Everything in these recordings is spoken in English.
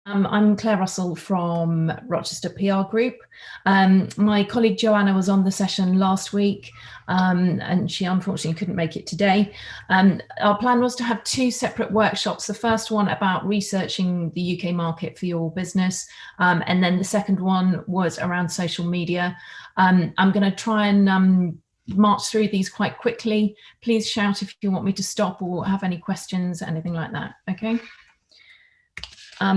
I'm Claire Russell from Rochester PR Group. My colleague Joanna was on the session last week and she unfortunately couldn't make it today. Our plan was to have two separate workshops. The first one about researching the UK market for your business, and then the second one was around social media. I'm going to try and march through these quite quickly. Please shout if you want me to stop or have any questions, anything like that, okay?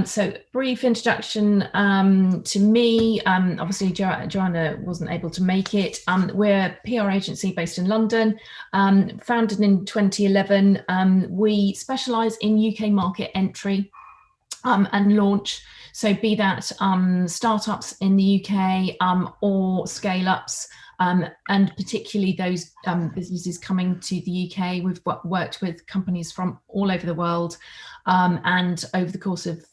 So brief introduction to me. Obviously Joanna wasn't able to make it. We're a PR agency based in London, founded in 2011. We specialise in UK market entry and launch. So be that startups in the UK or scale-ups, and particularly those businesses coming to the UK. We've worked with companies from all over the world, and over the course of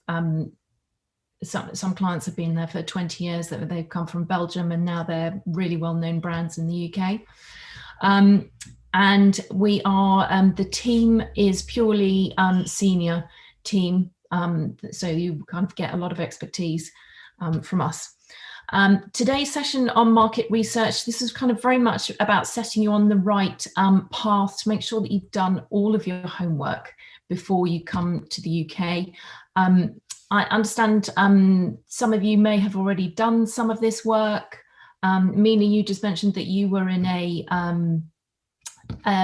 some clients have been there for 20 years. That they've come from Belgium and now they're really well-known brands in the UK. And we are, the team is purely senior team, so you kind of get a lot of expertise from us. Today's session on market research, this is kind of very much about setting you on the right path to make sure that you've done all of your homework before you come to the UK. I understand some of you may have already done some of this work. Mina, you just mentioned that you were in a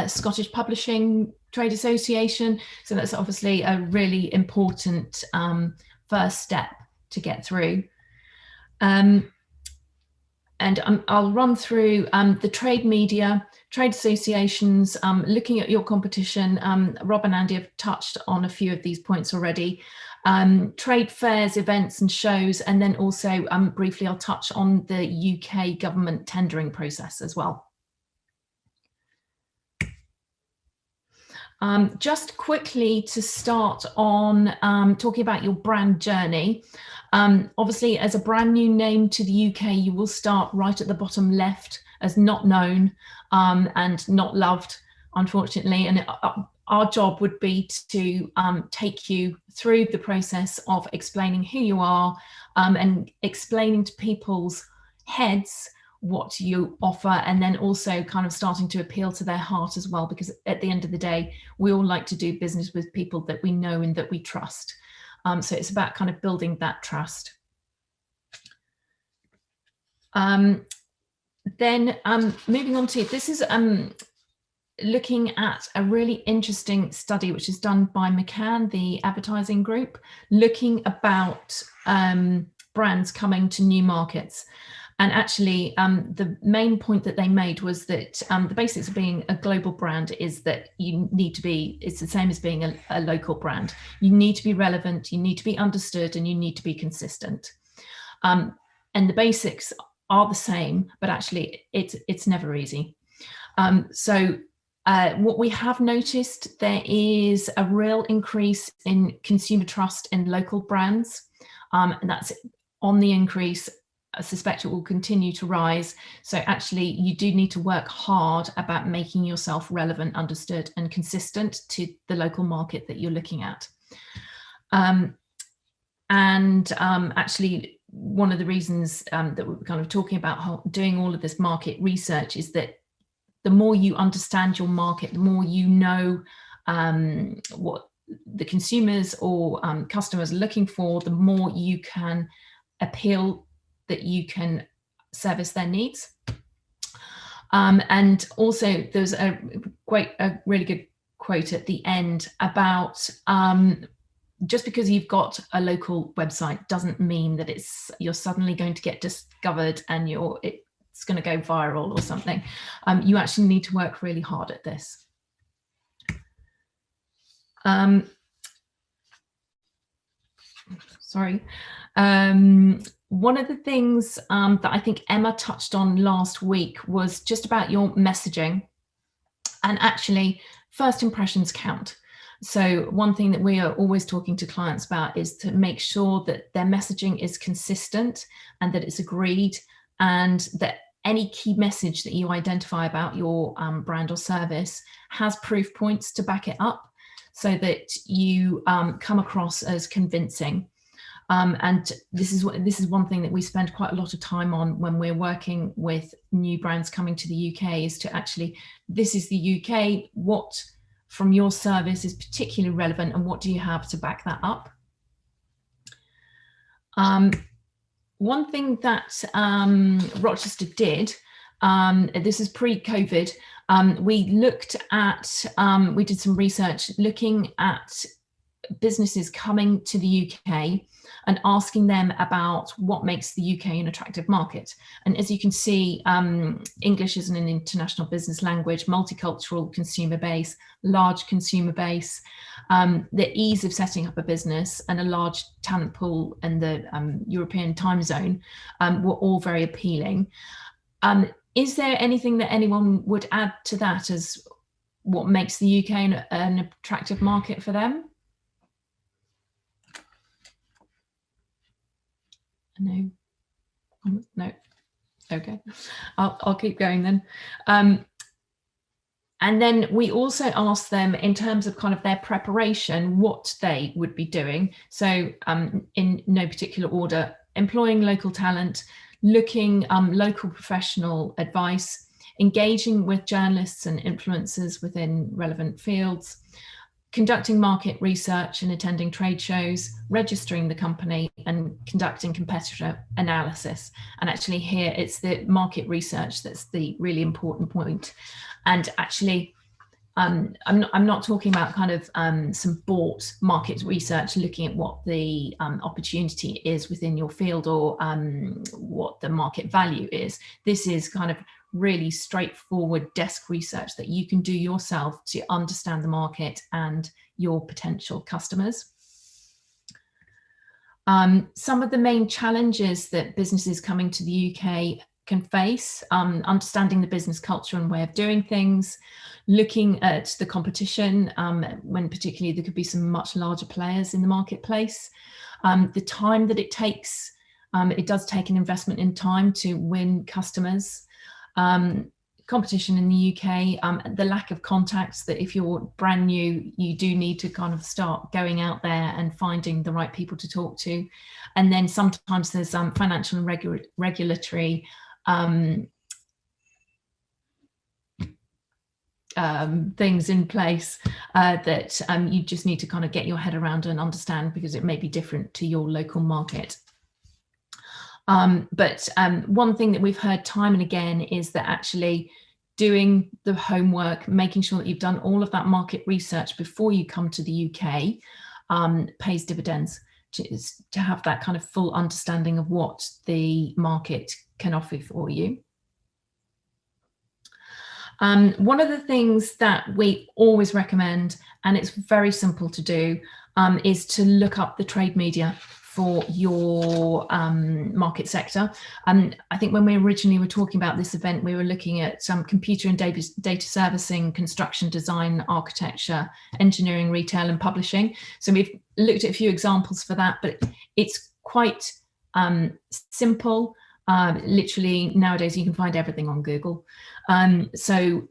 Scottish Publishing Trade Association, so that's obviously a really important first step to get through. And I'll run through the trade media, trade associations, looking at your competition. Rob and Andy have touched on a few of these points already. Trade fairs, events and shows, and then also briefly I'll touch on the UK government tendering process as well. Just quickly to start on talking about your brand journey. Obviously, as a brand new name to the UK, you will start right at the bottom left as not known and not loved, unfortunately. And our job would be to take you through the process of explaining who you are and explaining to people's heads what you offer, and then also kind of starting to appeal to their heart as well, because at the end of the day, we all like to do business with people that we know and that we trust. So it's about kind of building that trust. Then moving on to, this is looking at a really interesting study which is done by McCann, the advertising group, looking about brands coming to new markets. And actually, the main point that they made was that the basics of being a global brand is that you need to be, it's the same as being a local brand. You need to be relevant, you need to be understood, and you need to be consistent. And the basics are the same, but actually it's never easy. What we have noticed, there is a real increase in consumer trust in local brands, and that's on the increase. I suspect it will continue to rise. So actually you do need to work hard about making yourself relevant, understood and consistent to the local market that you're looking at. Actually one of the reasons that we're kind of talking about doing all of this market research is that the more you understand your market, the more you know what the consumers or customers are looking for, the more you can appeal, that you can service their needs. And also there's a really good quote at the end about just because you've got a local website doesn't mean that you're suddenly going to get discovered and it's going to go viral or something. You actually need to work really hard at this. Sorry. One of the things that I think Emma touched on last week was just about your messaging, and actually first impressions count. So one thing that we are always talking to clients about is to make sure that their messaging is consistent and that it's agreed, and that any key message that you identify about your brand or service has proof points to back it up so that you come across as convincing. And this is one thing that we spend quite a lot of time on when we're working with new brands coming to the UK, is to actually, this is the UK, what from your service is particularly relevant and what do you have to back that up? One thing that Rochester did, this is pre-COVID, we looked at, we did some research looking at businesses coming to the UK and asking them about what makes the UK an attractive market. And as you can see, English is an international business language, multicultural consumer base, large consumer base, the ease of setting up a business, and a large talent pool, and the European time zone were all very appealing. Is there anything that anyone would add to that as what makes the UK an attractive market for them? No, no. Okay, I'll keep going then. And then we also asked them, in terms of kind of their preparation, what they would be doing. So in no particular order: employing local talent, looking local professional advice, engaging with journalists and influencers within relevant fields, conducting market research and attending trade shows, registering the company, and conducting competitor analysis. And actually here it's the market research that's the really important point. And actually, I'm not talking about kind of some bought market research looking at what the opportunity is within your field, or what the market value is. This is kind of really straightforward desk research that you can do yourself to understand the market and your potential customers. Some of the main challenges that businesses coming to the UK can face: understanding the business culture and way of doing things, looking at the competition, when particularly there could be some much larger players in the marketplace, the time that it takes. It does take an investment in time to win customers. Competition in the UK, the lack of contacts, that if you're brand new, you do need to kind of start going out there and finding the right people to talk to. And then sometimes there's financial and regulatory things in place that you just need to kind of get your head around and understand, because it may be different to your local market. But one thing that we've heard time and again is that actually doing the homework, making sure that you've done all of that market research before you come to the UK, pays dividends, to have that kind of full understanding of what the market can offer for you. One of the things that we always recommend, and it's very simple to do, is to look up the trade media for your market sector. I think when we originally were talking about this event, we were looking at some computer and data servicing, construction, design, architecture, engineering, retail and publishing. So we've looked at a few examples for that, but it's quite simple. Literally nowadays you can find everything on Google. So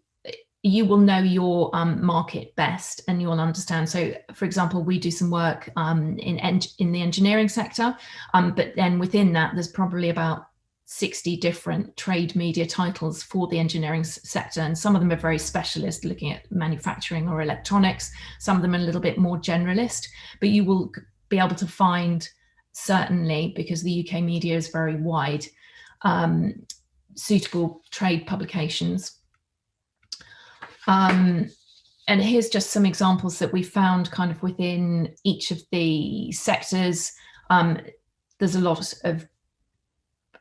you will know your market best, and you'll understand. So for example, we do some work in the engineering sector, but then within that there's probably about 60 different trade media titles for the engineering sector, and some of them are very specialist, looking at manufacturing or electronics. Some of them are a little bit more generalist, but you will be able to find, certainly because the UK media is very wide, suitable trade publications. And here's just some examples that we found kind of within each of the sectors. There's a lot of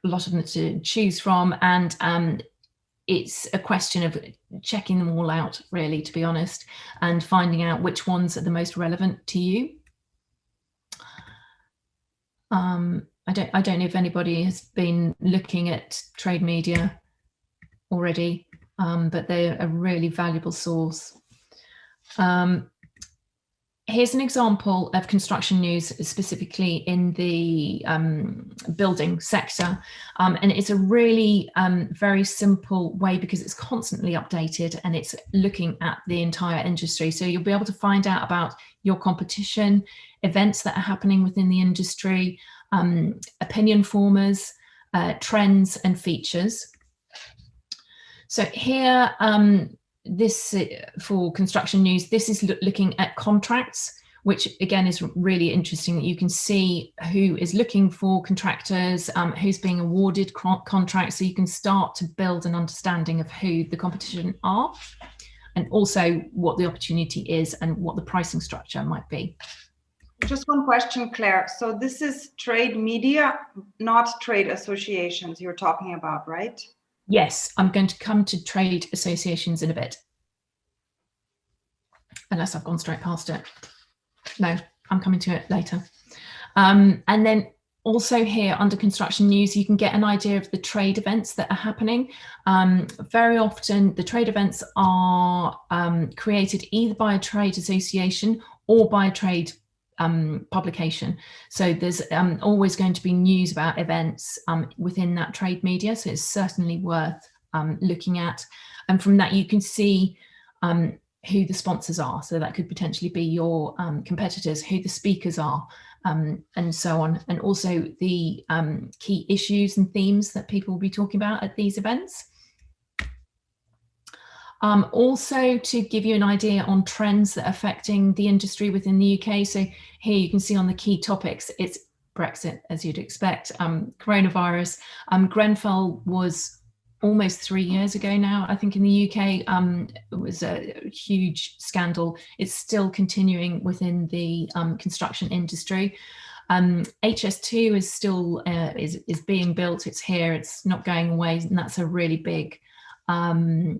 them to choose from, and it's a question of checking them all out, really, to be honest, and finding out which ones are the most relevant to you. I don't know if anybody has been looking at trade media already, but they're a really valuable source. Here's an example of construction news, specifically in the building sector. And it's a really very simple way because it's constantly updated and it's looking at the entire industry. So you'll be able to find out about your competition, events that are happening within the industry, opinion formers, trends and features. So here, this for construction news, this is looking at contracts, which again is really interesting that you can see who is looking for contractors, who's being awarded contracts, so you can start to build an understanding of who the competition are and also what the opportunity is and what the pricing structure might be. Just one question, Claire. So this is trade media, not trade associations you're talking about, right? Yes, I'm going to come to trade associations in a bit. Unless I've gone straight past it. No, I'm coming to it later. And then also here under construction news, you can get an idea of the trade events that are happening. Very often the trade events are created either by a trade association or by a trade publication. So there's always going to be news about events within that trade media. So it's certainly worth looking at. And from that you can see who the sponsors are. So that could potentially be your competitors, who the speakers are, and so on. And also the key issues and themes that people will be talking about at these events. Also to give you an idea on trends that are affecting the industry within the UK. So here you can see on the key topics, it's Brexit, as you'd expect, coronavirus. Grenfell was almost 3 years ago now, I think in the UK. It was a huge scandal. It's still continuing within the construction industry. HS2 is still is being built. It's here, it's not going away, and that's a really big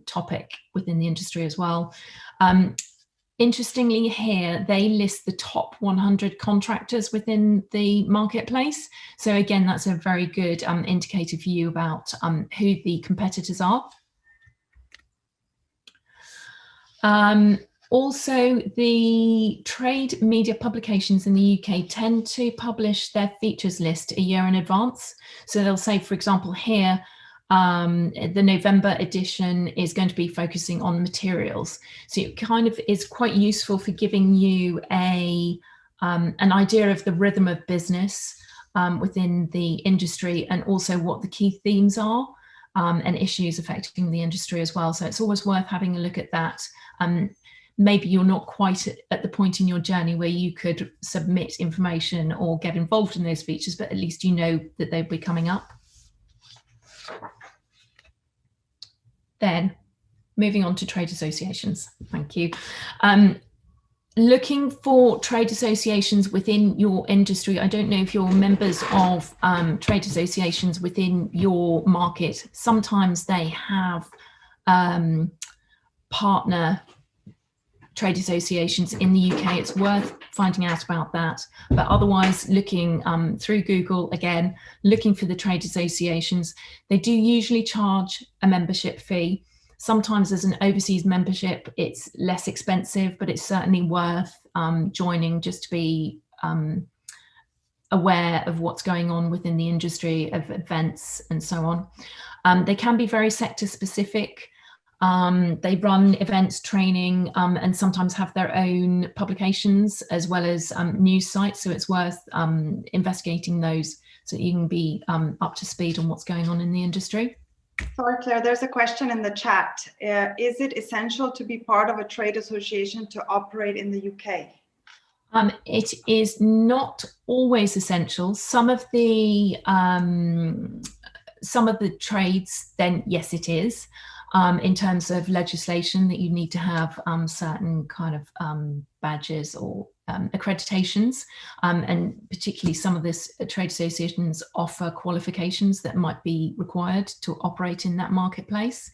topic within the industry as well. Interestingly here, they list the top 100 contractors within the marketplace. So again, that's a very good indicator for you about who the competitors are. Also, the trade media publications in the UK tend to publish their features list a year in advance. So they'll say, for example, here, the November edition is going to be focusing on materials. So it kind of is quite useful for giving you an idea of the rhythm of business within the industry, and also what the key themes are and issues affecting the industry as well. So it's always worth having a look at that. Maybe you're not quite at the point in your journey where you could submit information or get involved in those features, but at least you know that they'll be coming up. Then moving on to trade associations. Thank you. Looking for trade associations within your industry. I don't know if you're members of trade associations within your market. Sometimes they have partner trade associations in the UK. It's worth finding out about that. But otherwise, looking through Google, again, looking for the trade associations. They do usually charge a membership fee. Sometimes as an overseas membership, it's less expensive, but it's certainly worth joining just to be aware of what's going on within the industry, of events and so on. They can be very sector specific. They run events, training, and sometimes have their own publications as well as news sites. So it's worth investigating those so that you can be up to speed on what's going on in the industry. Sorry, Claire, there's a question in the chat. Is it essential to be part of a trade association to operate in the UK? It is not always essential. Some of the trades, then yes, it is. In terms of legislation, that you need to have certain kind of badges or accreditations, and particularly some of this trade associations offer qualifications that might be required to operate in that marketplace.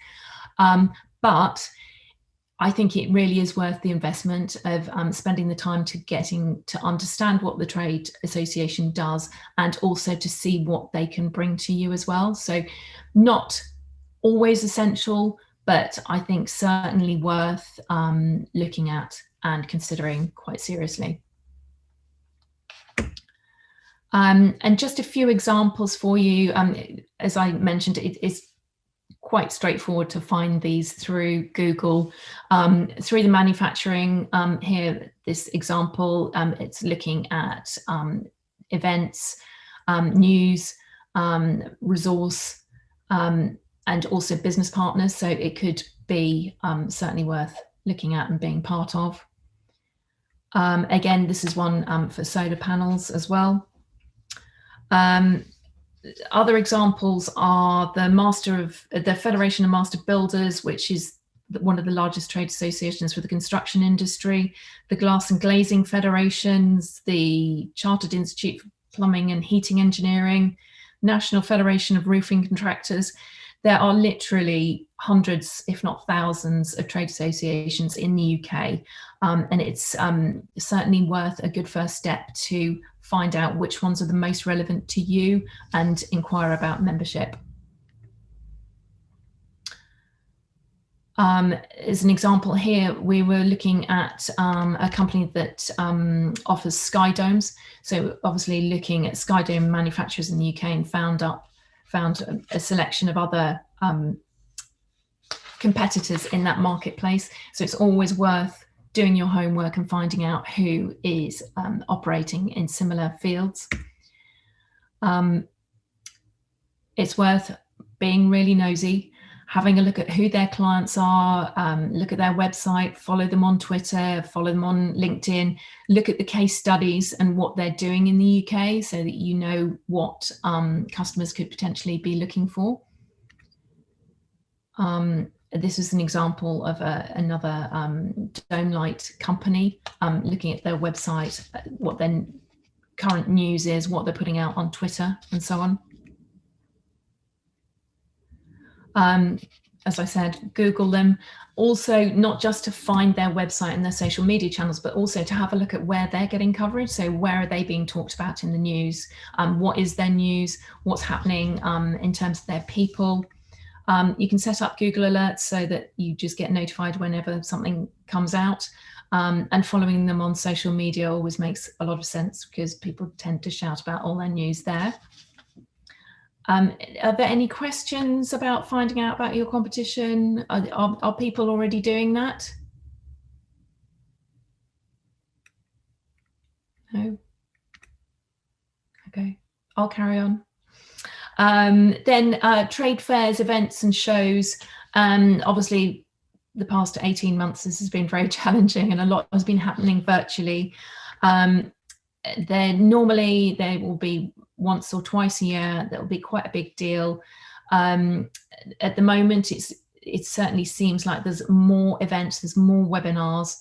But I think it really is worth the investment of spending the time to getting to understand what the trade association does, and also to see what they can bring to you as well. So not always essential, but I think certainly worth looking at and considering quite seriously. And just a few examples for you. As I mentioned, it's quite straightforward to find these through Google. Through the manufacturing, here, this example, it's looking at events, news, resource, and also business partners. So it could be certainly worth looking at and being part of. Again, this is one for solar panels as well. Other examples are the Federation of Master Builders, which is one of the largest trade associations for the construction industry, the Glass and Glazing Federations, the Chartered Institute for Plumbing and Heating Engineering, National Federation of Roofing Contractors. There are literally hundreds, if not thousands, of trade associations in the UK, and it's certainly worth a good first step to find out which ones are the most relevant to you and inquire about membership. As an example here, we were looking at a company that offers sky domes. So obviously looking at sky dome manufacturers in the UK, and found a selection of other competitors in that marketplace. So it's always worth doing your homework and finding out who is operating in similar fields. It's worth being really nosy, having a look at who their clients are, look at their website, follow them on Twitter, follow them on LinkedIn, look at the case studies and what they're doing in the UK so that you know what customers could potentially be looking for. This is an example of another dome light company, looking at their website, what their current news is, what they're putting out on Twitter and so on. As I said, Google them. Also, not just to find their website and their social media channels, but also to have a look at where they're getting coverage. So where are they being talked about in the news? What is their news? What's happening in terms of their people? You can set up Google alerts so that you just get notified whenever something comes out. And following them on social media always makes a lot of sense because people tend to shout about all their news there. Are there any questions about finding out about your competition? Are people already doing that? No? Okay, I'll carry on. Then trade fairs, events and shows. Obviously, the past 18 months, this has been very challenging and a lot has been happening virtually. Normally, they will be once or twice a year. That will be quite a big deal. At the moment, it certainly seems like there's more events, there's more webinars,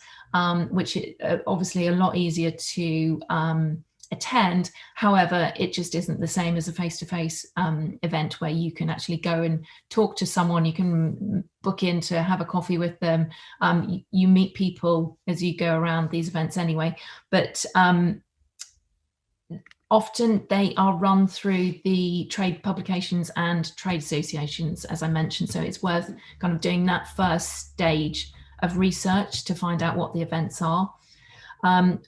which are obviously a lot easier to attend. However, it just isn't the same as a face-to-face event where you can actually go and talk to someone. You can book in to have a coffee with them. You meet people as you go around these events anyway, but often they are run through the trade publications and trade associations, as I mentioned. So it's worth kind of doing that first stage of research to find out what the events are.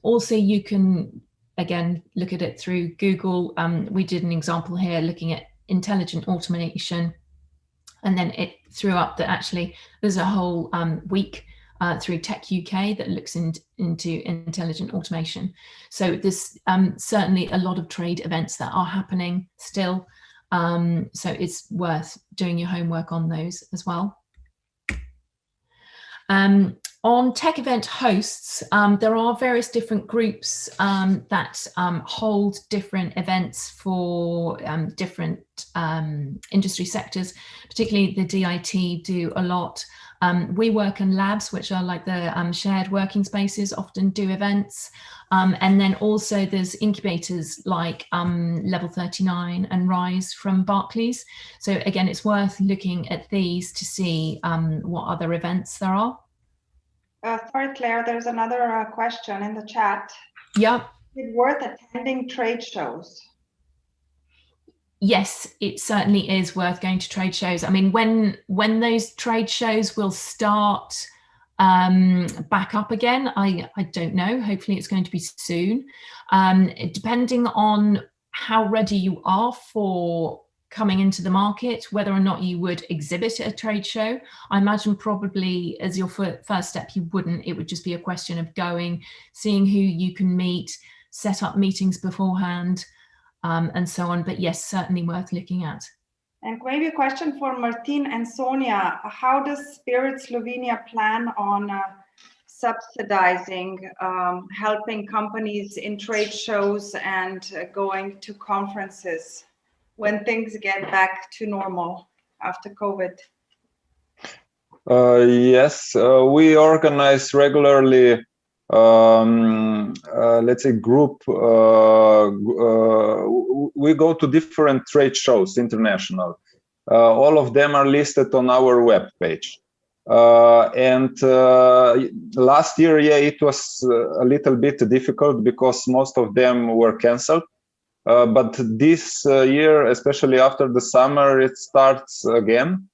Also, you can, again, look at it through Google. We did an example here looking at intelligent automation, and then it threw up that actually there's a whole week through Tech UK that looks into intelligent automation. So there's certainly a lot of trade events that are happening still. So it's worth doing your homework on those as well. On tech event hosts, there are various different groups that hold different events for different industry sectors, particularly the DIT do a lot. We Work and Labs, which are like the shared working spaces, often do events. And then also there's incubators like Level 39 and Rise from Barclays. So again, it's worth looking at these to see what other events there are. Sorry, Claire, there's another question in the chat. Yeah. Is it worth attending trade shows? Yes, it certainly is worth going to trade shows. I mean, when those trade shows will start back up again? I don't know. Hopefully it's going to be soon. Depending on how ready you are for coming into the market, whether or not you would exhibit at a trade show. I imagine probably as your first step, you wouldn't. It would just be a question of going, seeing who you can meet, set up meetings beforehand, and so on. But yes, certainly worth looking at. And maybe a question for Martin and Sonia. How does Spirit Slovenia plan on subsidizing, helping companies in trade shows and going to conferences when things get back to normal after COVID? Yes, we organize regularly, let's say, group. We go to different trade shows, international. All of them are listed on our webpage. And last year, yeah, it was a little bit difficult because most of them were canceled. But this year, especially after the summer, it starts again.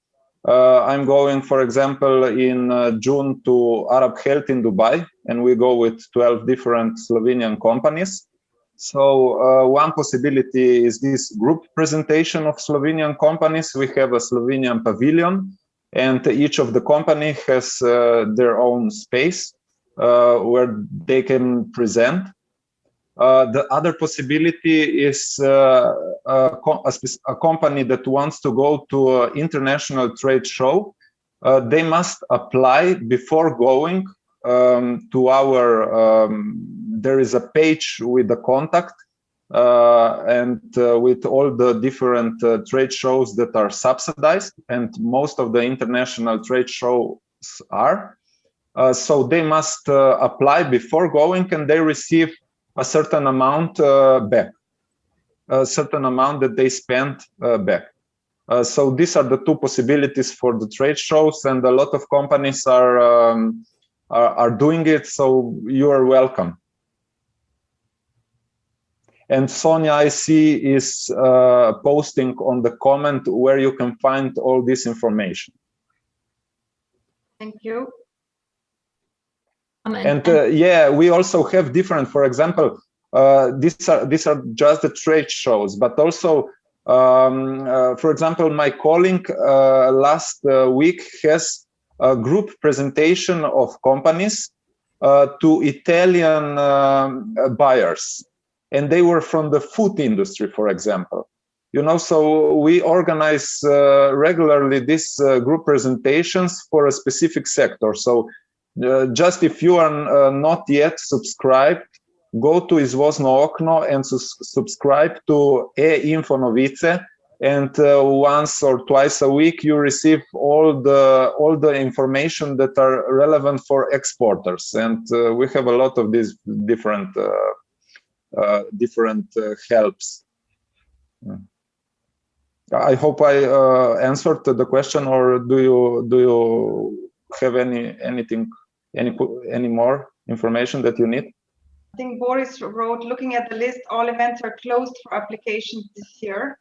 I'm going, for example, in June to Arab Health in Dubai, and we go with 12 different Slovenian companies. So one possibility is this group presentation of Slovenian companies. We have a Slovenian pavilion, and each of the company has their own space where they can present. The other possibility is a company that wants to go to an international trade show. They must apply before going to our, there is a page with the contact and with all the different trade shows that are subsidized, and most of the international trade shows are. So they must apply before going, and they receive a certain amount back, a certain amount that they spent back. So these are the two possibilities for the trade shows, and a lot of companies are doing it. So you are welcome. And Sonia, I see, is posting on the comment where you can find all this information. Thank you. And yeah, we also have different, for example, these are just the trade shows, but also, for example, my colleague last week has a group presentation of companies to Italian buyers, and they were from the food industry, for example. You know, so we organize regularly these group presentations for a specific sector. So just if you are not yet subscribed, go to Izvoz na okno and subscribe to e-info novice, and once or twice a week you receive all the information that are relevant for exporters. And we have a lot of these different helps. I hope I answered the question, or do you have any more information that you need? I think Boris wrote, looking at the list, all events are closed for applications this year.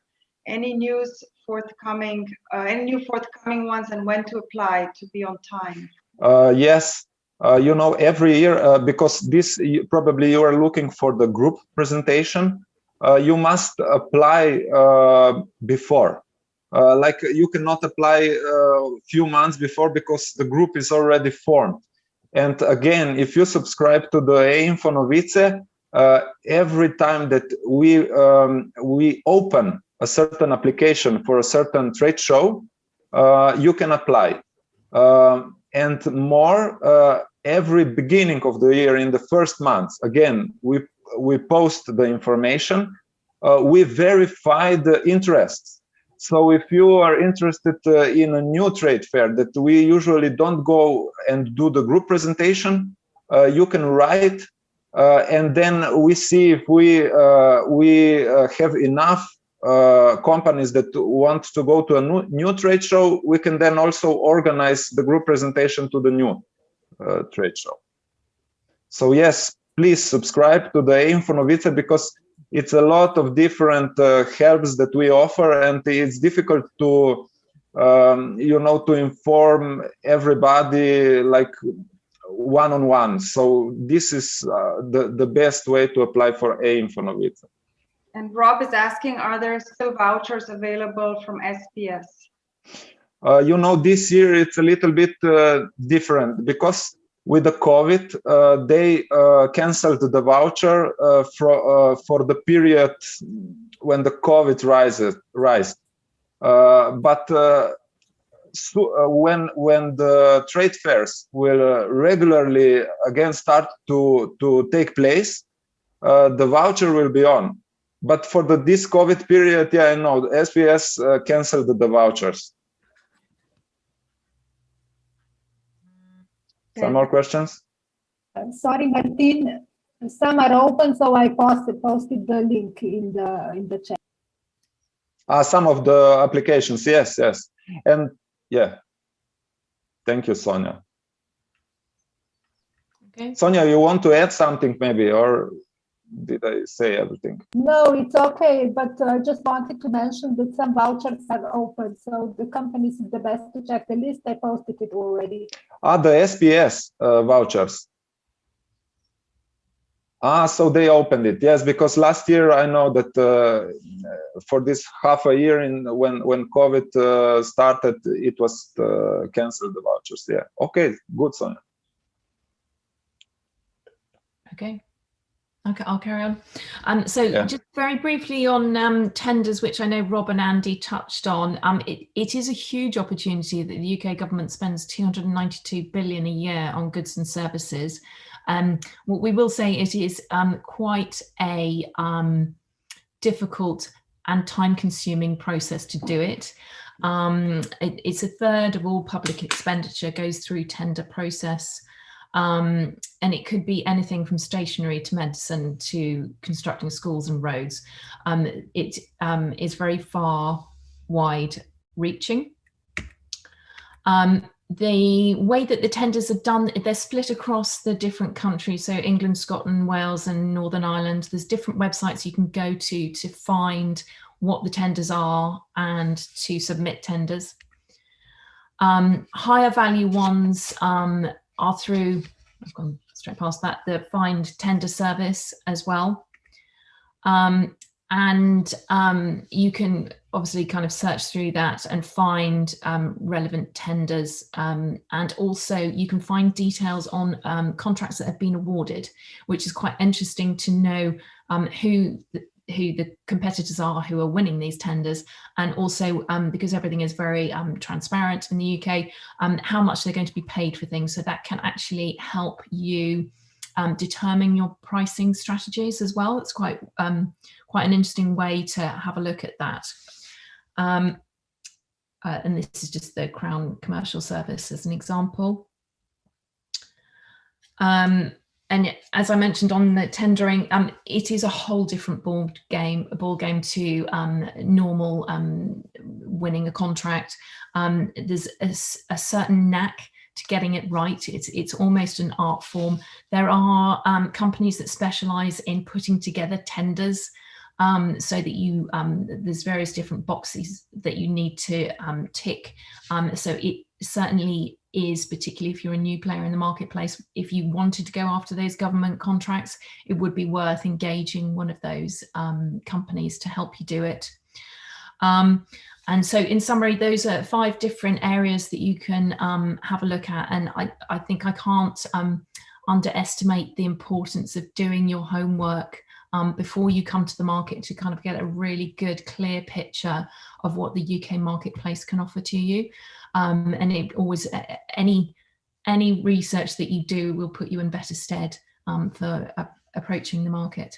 Any news forthcoming, any new forthcoming ones, and when to apply to be on time? Yes, you know, every year, because this, probably you are looking for the group presentation, you must apply before. Like you cannot apply a few months before because the group is already formed. And again, if you subscribe to the e-info novice, every time that we open a certain application for a certain trade show, you can apply. And more, every beginning of the year, in the first month, again, we post the information, we verify the interests. So if you are interested in a new trade fair that we usually don't go and do the group presentation, you can write, and then we see if we have enough companies that want to go to a new trade show. We can then also organize the group presentation to the new trade show. So yes, please subscribe to the e-info novice, because it's a lot of different helps that we offer, and it's difficult to to inform everybody like one-on-one. So this is the best way to apply for e-Infonovitza. And Rob is asking, are there still vouchers available from SPS? This year it's a little bit different because with the COVID, they canceled the voucher for the period when the COVID rise. But when the trade fairs will regularly again start to take place, the voucher will be on. But for this COVID period, yeah, I know SPS canceled the vouchers. Okay. Some more questions? Sorry, Martin. Some are open, so I posted the link in the chat. Some of the applications, yes, and yeah. Thank you, Sonia. Okay. Sonia, you want to add something maybe, or did I say everything? No, it's okay, but I just wanted to mention that some vouchers are open, so the companies is the best to check the list. I posted it already. The SPS vouchers. So they opened it, yes, because last year I know that for this half a year when COVID started, it was canceled, the vouchers. Yeah. Okay, good, Sonia. Okay, I'll carry on. Just very briefly on tenders, which I know Rob and Andy touched on. It is a huge opportunity that the UK government spends 292 billion a year on goods and services. What we will say, it is quite a difficult and time-consuming process to do it. It's a third of all public expenditure goes through tender process, and it could be anything from stationery to medicine to constructing schools and roads. It is very far wide-reaching. The way that the tenders are done, they're split across the different countries. So England, Scotland, Wales and Northern Ireland. There's different websites you can go to find what the tenders are and to submit tenders. Higher value ones are through, I've gone straight past that, the Find Tender service as well. You can obviously kind of search through that and find relevant tenders, and also you can find details on contracts that have been awarded, which is quite interesting to know who the competitors are who are winning these tenders, and also because everything is very transparent in the UK, how much they're going to be paid for things. So that can actually help you determine your pricing strategies as well. It's quite an interesting way to have a look at that. And this is just the Crown Commercial Service as an example. And as I mentioned on the tendering, it is a whole different ball game to normal winning a contract. There's a certain knack to getting it right. It's almost an art form. There are companies that specialize in putting together tenders, so that you there's various different boxes that you need to tick. So it certainly is, particularly if you're a new player in the marketplace, if you wanted to go after those government contracts, it would be worth engaging one of those companies to help you do it. And so in summary, those are 5 different areas that you can have a look at. And I think I can't underestimate the importance of doing your homework before you come to the market to kind of get a really good, clear picture of what the UK marketplace can offer to you. And it always, any research that you do will put you in better stead for approaching the market.